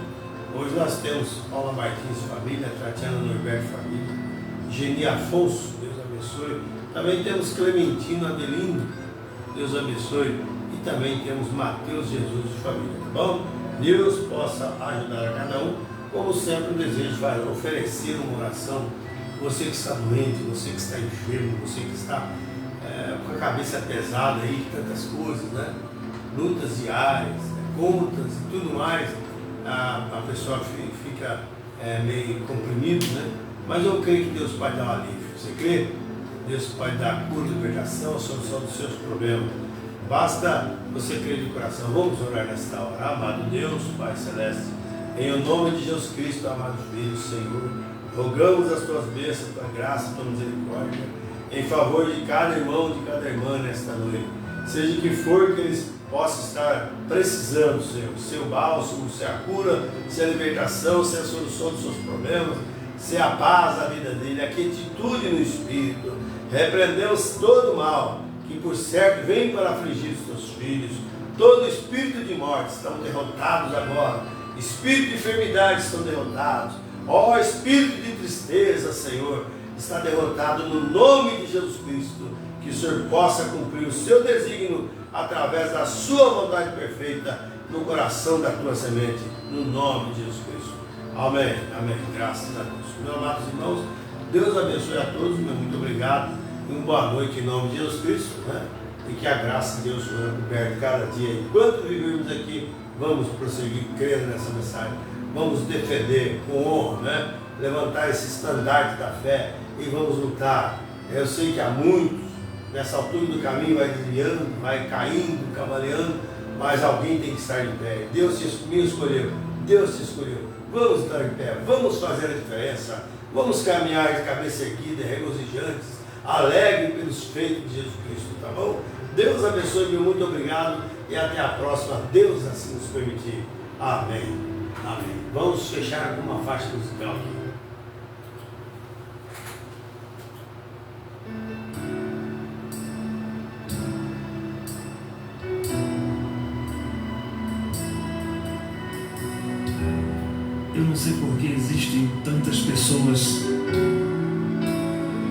Hoje nós temos Paula Martins Família, Tatiana Norberto Família, Geni Afonso, Deus abençoe. Também temos Clementino Adelino, Deus abençoe. E também temos Mateus Jesus de Família, tá bom? Deus possa ajudar a cada um. Como sempre, o desejo vai oferecer uma oração. Você que está doente, você que está enfermo, você que está com a cabeça pesada aí, tantas coisas, né? Lutas diárias, contas e tudo mais. A pessoa fica meio comprimido, né? Mas eu creio que Deus pode dar um alívio. Você crê? Deus pode dar a cura, libertação, a solução dos seus problemas. Basta você crer de coração. Vamos orar nesta hora. Amado Deus, Pai Celeste, em o nome de Jesus Cristo, amado Filho, Senhor, rogamos as tuas bênçãos, tua graça, tua misericórdia, em favor de cada irmão, de cada irmã nesta noite. Seja que for que eles possam estar precisando, Senhor, ser o bálsamo, ser a cura, ser a libertação, ser a solução dos seus problemas, ser a paz da vida dele, a quietude no Espírito. Repreendemos todo o mal que por certo vem para afligir os teus filhos. Todo espírito de morte estão derrotados agora. Espírito de enfermidade estão derrotados. Ó espírito de tristeza, Senhor, está derrotado no nome de Jesus Cristo. Que o Senhor possa cumprir o seu desígnio através da sua vontade perfeita no coração da tua semente, no nome de Jesus Cristo. Amém, amém, graças a Deus. Meus amados irmãos, Deus abençoe a todos, meu muito obrigado e uma boa noite em nome de Jesus Cristo, né? E que a graça de Deus seja coberta cada dia. Enquanto vivermos aqui, vamos prosseguir crendo nessa mensagem, vamos defender com honra, né? Levantar esse estandarte da fé e vamos lutar. Eu sei que há muitos, nessa altura do caminho vai desviando, vai caindo, cambaleando, mas alguém tem que estar em pé. Deus me escolheu, Deus te escolheu. Vamos estar em pé, vamos fazer a diferença, vamos caminhar de cabeça erguida, regozijantes, alegre pelos feitos de Jesus Cristo, tá bom? Deus abençoe, meu muito obrigado e até a próxima, Deus assim nos permitir. Amém, amém. Vamos fechar com uma faixa musical.
Eu não sei por que existem tantas pessoas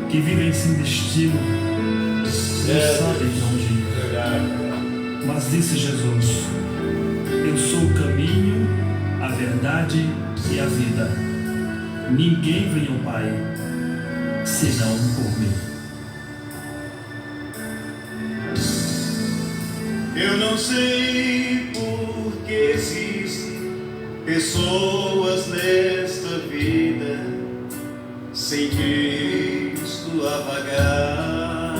que vivem sem destino, não sabem de onde ir. Mas disse Jesus: eu sou o caminho, a verdade e a vida. Ninguém vem ao Pai senão por mim.
Eu não sei por que existem pessoas nesta vida sem Cristo a vagar.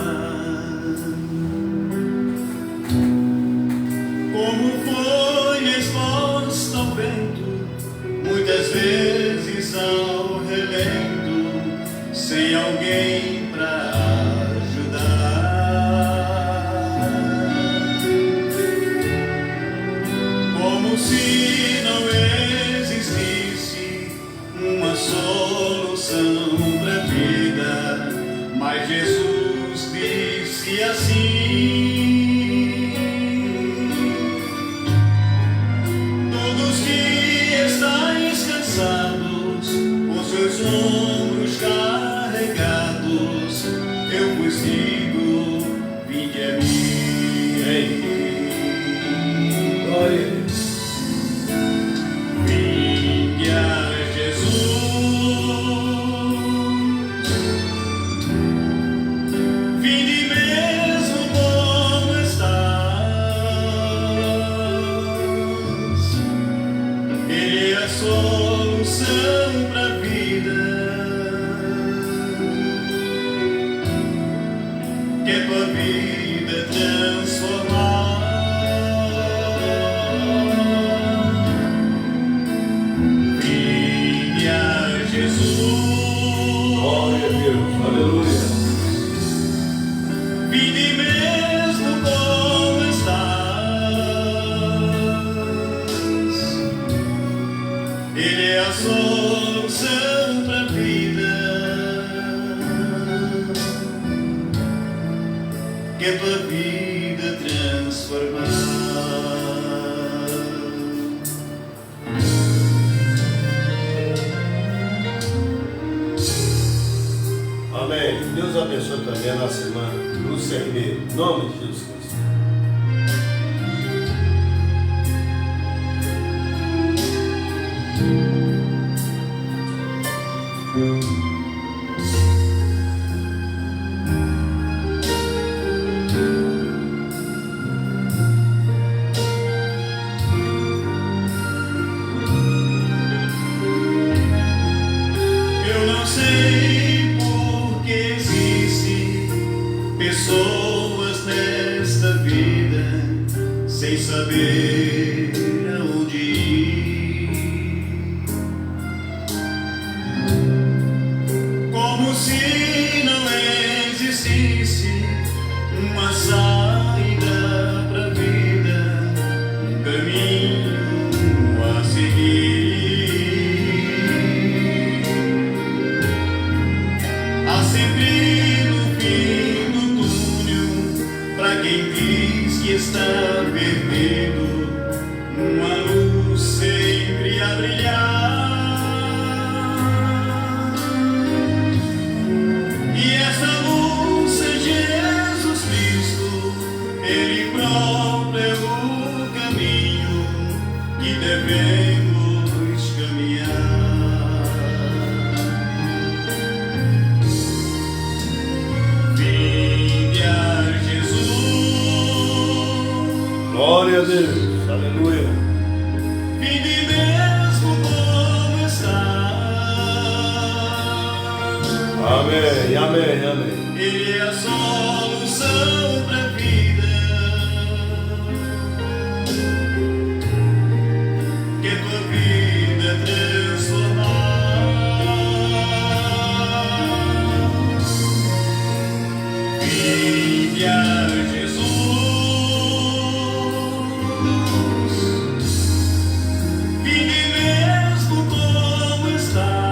Como foi exposta ao vento, muitas vezes ao relento, sem alguém para se não existisse uma solução para a vida, mas Jesus disse assim: todos que estáis cansados, com seus ombros carregados, eu vos digo, vinde a mim.
Glória a Deus.
Vinde mesmo com Ele é a solução para a vida. Que a tua vida transformar.
Amém. Deus abençoe também a nossa irmã Lúcia Ribeiro. Em nome de Jesus Cristo.
Eu não sei por que existem pessoas nesta vida sem saber aonde ir. Como se não existisse uma saída para a vida, um caminho a seguir. Há sempre no fim do túnel, para quem diz que está perdido, uma luz sempre a brilhar. E essa luz é Jesus Cristo, Ele próprio é o caminho que devemos caminhar. Vinde a Jesus,
Glória a Deus. Aleluia.
vinde mesmo como está.
Amém, amém, amém.
Ele é a solução para a vida. Que a tua vida transformar. Vinde a Jesus, vinde mesmo como estás.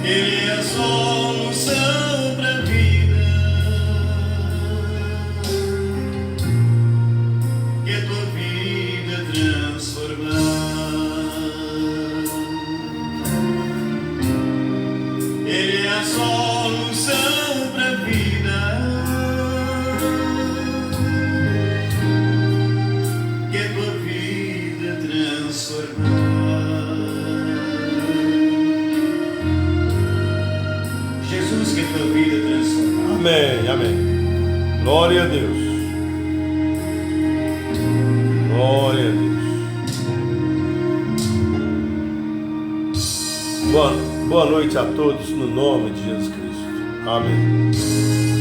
Ele é a solução para a vida. Que a tua vida transformar. Ele é a solução para a vida. Que a tua vida transformar. Jesus, que a tua vida transformar.
Amém, amém. Glória a Deus. Glória a Deus. Boa noite a todos no nome de Jesus Cristo. Amém.